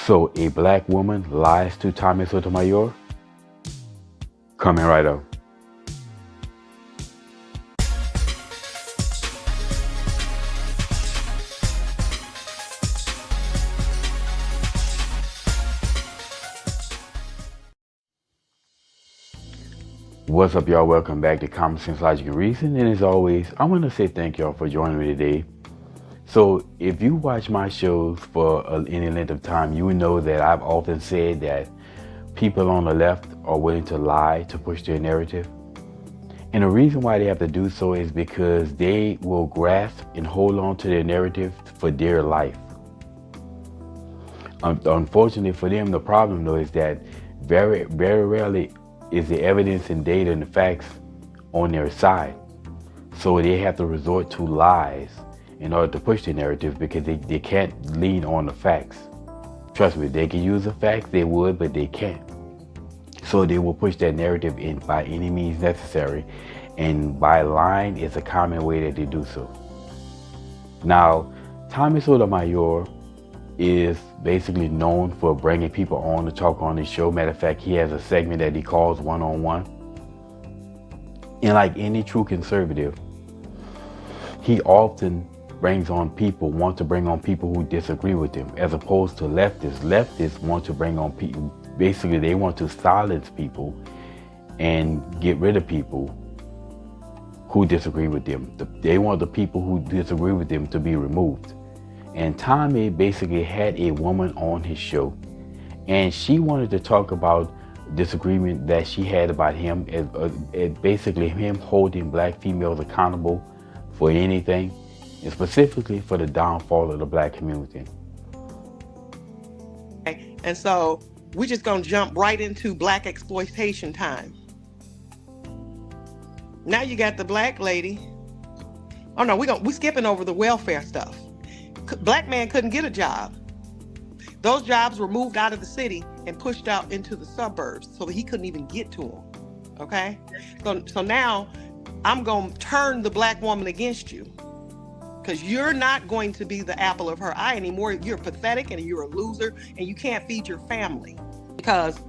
So a black woman lies to Tommy Sotomayor? Coming right up. What's up, y'all? Welcome back to Common Sense, Logic, and Reason. And as always, I want to say thank y'all for joining me today. So if you watch my shows for any length of time, you know that I've often said that people on the left are willing to lie to push their narrative. And the reason why they have to do so is because they will grasp and hold on to their narrative for dear life. Unfortunately for them, the problem though is that very, very rarely is the evidence and data and the facts on their side. So they have to resort to lies in order to push their narrative because they can't lean on the facts. Trust me, they can use the facts, they would, but they can't. So they will push that narrative in by any means necessary. And by lying is a common way that they do so. Now, Tommy Sotomayor is basically known for bringing people on to talk on his show. Matter of fact, he has a segment that he calls One-on-One. And like any true conservative, he often want to bring on people who disagree with him, as opposed to leftists. Leftists want to bring on people, basically they want to silence people and get rid of people who disagree with them. They want the people who disagree with them to be removed. And Tommy basically had a woman on his show, and she wanted to talk about disagreement that she had about him, basically him holding black females accountable for anything, and specifically for the downfall of the black community. And so we're just gonna jump right into black exploitation time. Now you got the black lady. Oh no, we're skipping over the welfare stuff. Black man couldn't get a job. Those jobs were moved out of the city and pushed out into the suburbs so that he couldn't even get to them. Okay? So now I'm going to turn the black woman against you because you're not going to be the apple of her eye anymore. You're pathetic and you're a loser and you can't feed your family because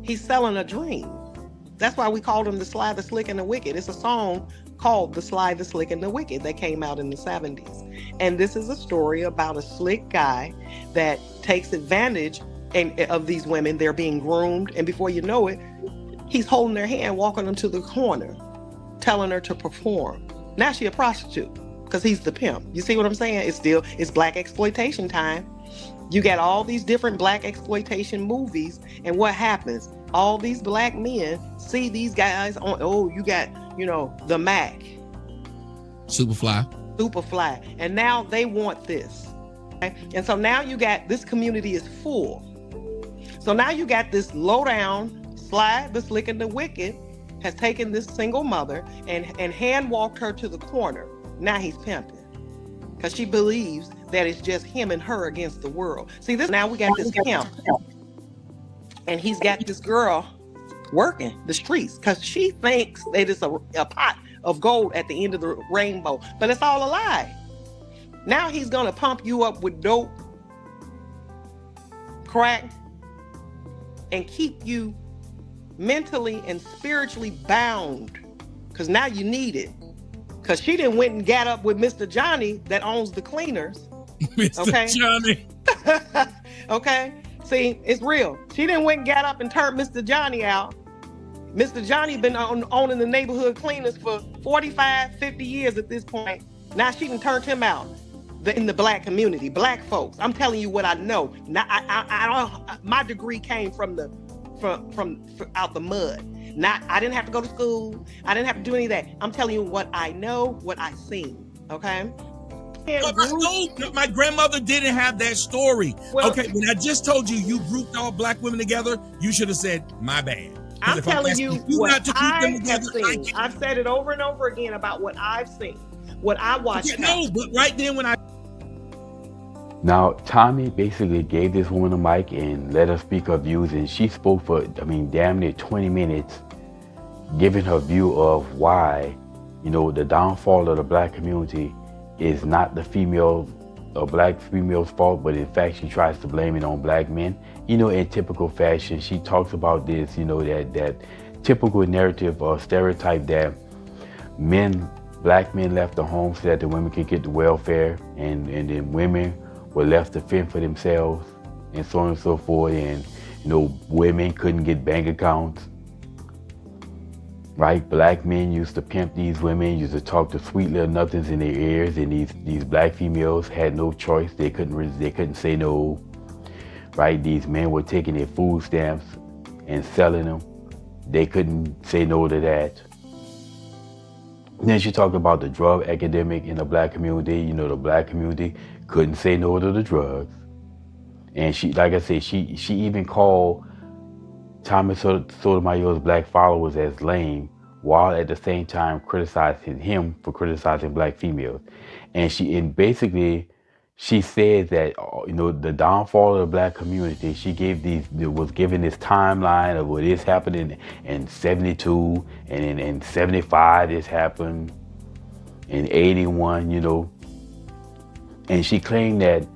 he's selling a dream. That's why we called him the Sly, the Slick, and the Wicked. It's a song called The Sly, the Slick, and the Wicked that came out in the 70s. And this is a story about a slick guy that takes advantage of these women. They're being groomed. And before you know it, he's holding their hand, walking them to the corner, telling her to perform. Now she a prostitute because he's the pimp. You see what I'm saying? It's black exploitation time. You got all these different black exploitation movies. And what happens? All these black men see these guys on, you got, the Mac. Superfly. And now they want this. Okay? And so now you got, this community is full. So now you got this low down, Sly, the Slick, and the Wicked has taken this single mother and hand walked her to the corner. Now he's pimping. Because she believes that it's just him and her against the world. See, now we got this pimp. And he's got this girl working the streets because she thinks that it's a pot of gold at the end of the rainbow. But it's all a lie. Now he's going to pump you up with dope, crack, and keep you mentally and spiritually bound because now you need it. Because she done went and got up with Mr. Johnny that owns the cleaners. Mr. Johnny. Okay. See, it's real. She done went and got up and turned Mr. Johnny out. Mr. Johnny been owning the neighborhood cleaners for 45, 50 years at this point. Now she done turned him out in the black community, black folks. I'm telling you what I know. Now, I don't. My degree came from out the mud. I didn't have to go to school. I didn't have to do any of that. I'm telling you what I know, what I seen. Okay. My grandmother didn't have that story. Well, okay, when I just told you grouped all black women together, you should have said, my bad. I'm telling you what I have seen. I've said it over and over again about what I've seen, what I watched. Okay, no, but right then when Now, Tommy basically gave this woman a mic and let her speak her views, and she spoke for, damn near 20 minutes, giving her view of why, the downfall of the black community is not the female a black female's fault, but in fact she tries to blame it on black men. In typical fashion, she talks about this, that typical narrative or stereotype that black men left the home so that the women could get the welfare, and then women were left to fend for themselves, and so on and so forth, and women couldn't get bank accounts. Right? Black men used to pimp these women, used to talk to sweet little nothings in their ears, and these black females had no choice. They couldn't say no. Right? These men were taking their food stamps and selling them. They couldn't say no to that. And then she talked about the drug epidemic in the black community. The black community couldn't say no to the drugs. And she, like I said, she even called Thomas Sotomayor's black followers as lame, while at the same time criticizing him for criticizing black females. And basically she said that the downfall of the black community, was giving this timeline of what is happening in 72, and in 75 this happened, in 81, and she claimed that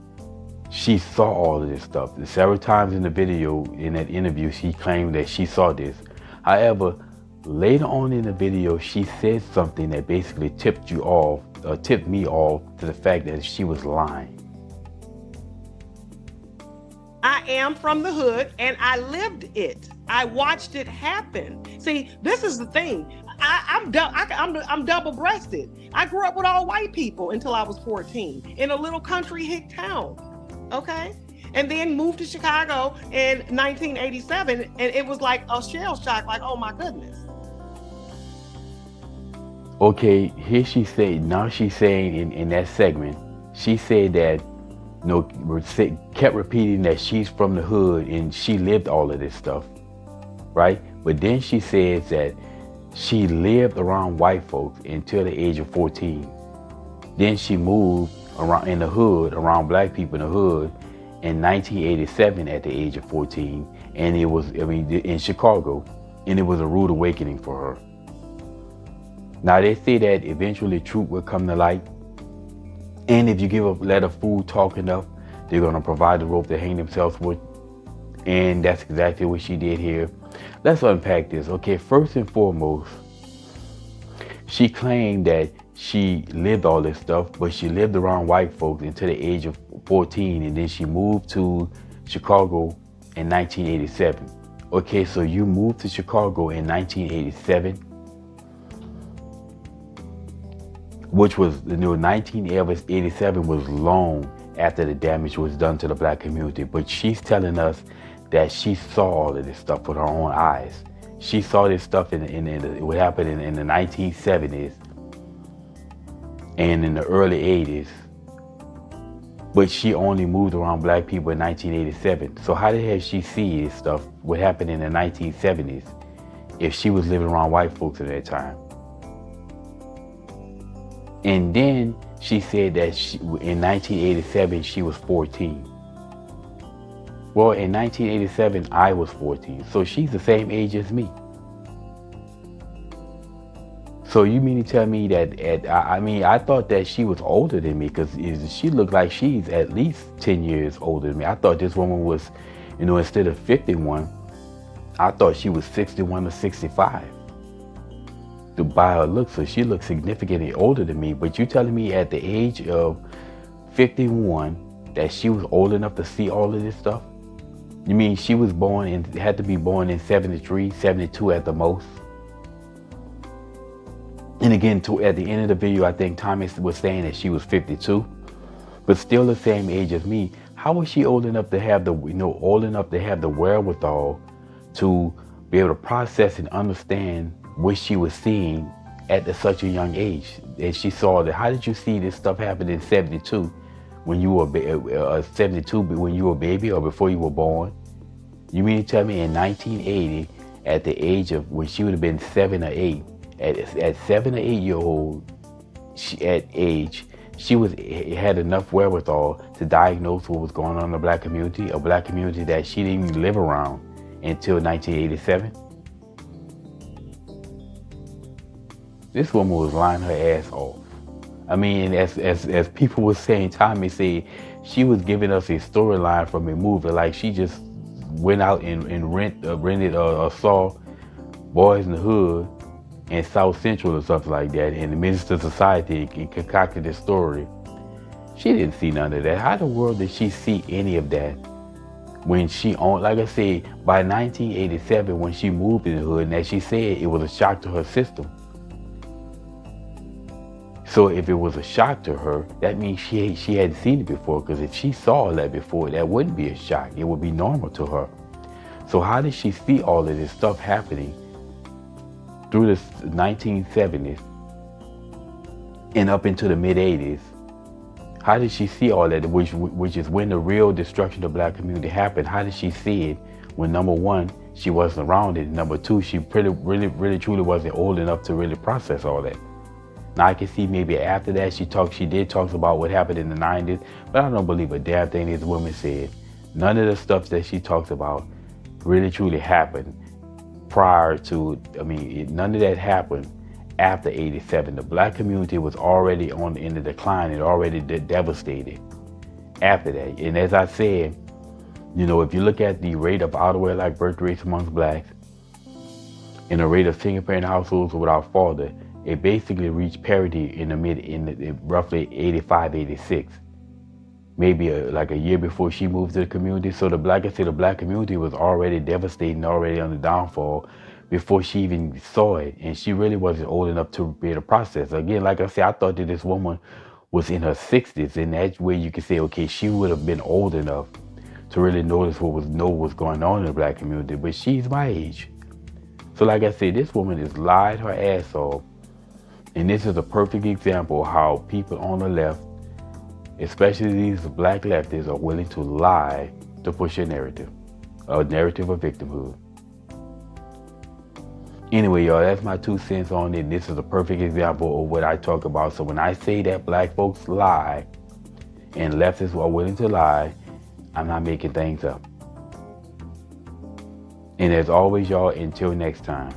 she saw all of this stuff. Several times in the video, in that interview, she claimed that she saw this. However, later on in the video, she said something that basically tipped me off to the fact that she was lying. I am from the hood and I lived it. I watched it happen. See, this is the thing. I'm double-breasted. I grew up with all white people until I was 14 in a little country hick town. Okay? And then moved to Chicago in 1987, and it was like a shell shock, like, oh my goodness. Okay, here she's saying in that segment, she said that, kept repeating that she's from the hood and she lived all of this stuff, right? But then she says that she lived around white folks until the age of 14. Then she moved around in the hood, around black people in the hood, in 1987 at the age of 14, and it was, in Chicago, and it was a rude awakening for her. Now they say that eventually truth will come to light, and if you let a fool talk enough, they're going to provide the rope to hang themselves with, and that's exactly what she did here. Let's unpack this. Okay, first and foremost, she claimed that she lived all this stuff, but she lived around white folks until the age of 14, and then she moved to Chicago in 1987. Okay, so you moved to Chicago in 1987, which was, 1987 was long after the damage was done to the black community. But she's telling us that she saw all of this stuff with her own eyes. She saw this stuff what happened in the 1970s and in the early 80s. But she only moved around black people in 1987. So how the hell she see this stuff, what happened in the 1970s, if she was living around white folks at that time? And then she said that in 1987, she was 14. Well, in 1987, I was 14. So she's the same age as me. So you mean to tell me that, I thought that she was older than me, because she looked like she's at least 10 years older than me. I thought this woman was, instead of 51, I thought she was 61 or 65. By her looks, so she looks significantly older than me. But you telling me at the age of 51 that she was old enough to see all of this stuff? You mean she was born and had to be born in 73, 72 at the most? And again, at the end of the video, I think Thomas was saying that she was 52, but still the same age as me. How was she old enough to have the wherewithal to be able to process and understand what she was seeing at such a young age? And she saw that. How did you see this stuff happen in 72 when you were 72 when you were a baby or before you were born? You mean to tell me in 1980, at the age of, when she would have been 7 or 8, at 7 or 8 year old age, she had enough wherewithal to diagnose what was going on in the black community, a black community that she didn't even live around until 1987? This woman was lying her ass off. I mean, as people were saying, Tommy said she was giving us a storyline from a movie. Like she just went out and rented or saw Boys in the Hood in South Central or something like that, and the Minister Society and concocted this story. She didn't see none of that. How in the world did she see any of that when she owned, like I said, by 1987 when she moved in the hood, and as she said, it was a shock to her system. So if it was a shock to her, that means she hadn't seen it before, because if she saw that before, that wouldn't be a shock. It would be normal to her. So how did she see all of this stuff happening through the 1970s and up into the mid-80s? How did she see all that, which is when the real destruction of the black community happened? How did she see it when, number one, she wasn't around it, number two, she really truly wasn't old enough to really process all that? Now I can see maybe after that she did talk about what happened in the 90s, but I don't believe a damn thing this woman said. None of the stuff that she talks about really truly happened prior to, none of that happened after 87. The black community was already in the decline. It already devastated after that. And as I said, if you look at the rate of out-of-wedlock birth rates amongst blacks and the rate of single-parent households without father, it basically reached parity in roughly 85, 86. Maybe like a year before she moved to the community. So the black community was already devastating, already on the downfall before she even saw it. And she really wasn't old enough to be able to process. Again, like I said, I thought that this woman was in her 60s. And that way you could say, okay, she would have been old enough to really notice what was going on in the black community. But she's my age. So like I said, this woman has lied her ass off. And this is a perfect example of how people on the left, especially these black leftists, are willing to lie to push a narrative of victimhood. Anyway, y'all, that's my 2 cents on it. This is a perfect example of what I talk about. So when I say that black folks lie and leftists are willing to lie, I'm not making things up. And as always, y'all, until next time.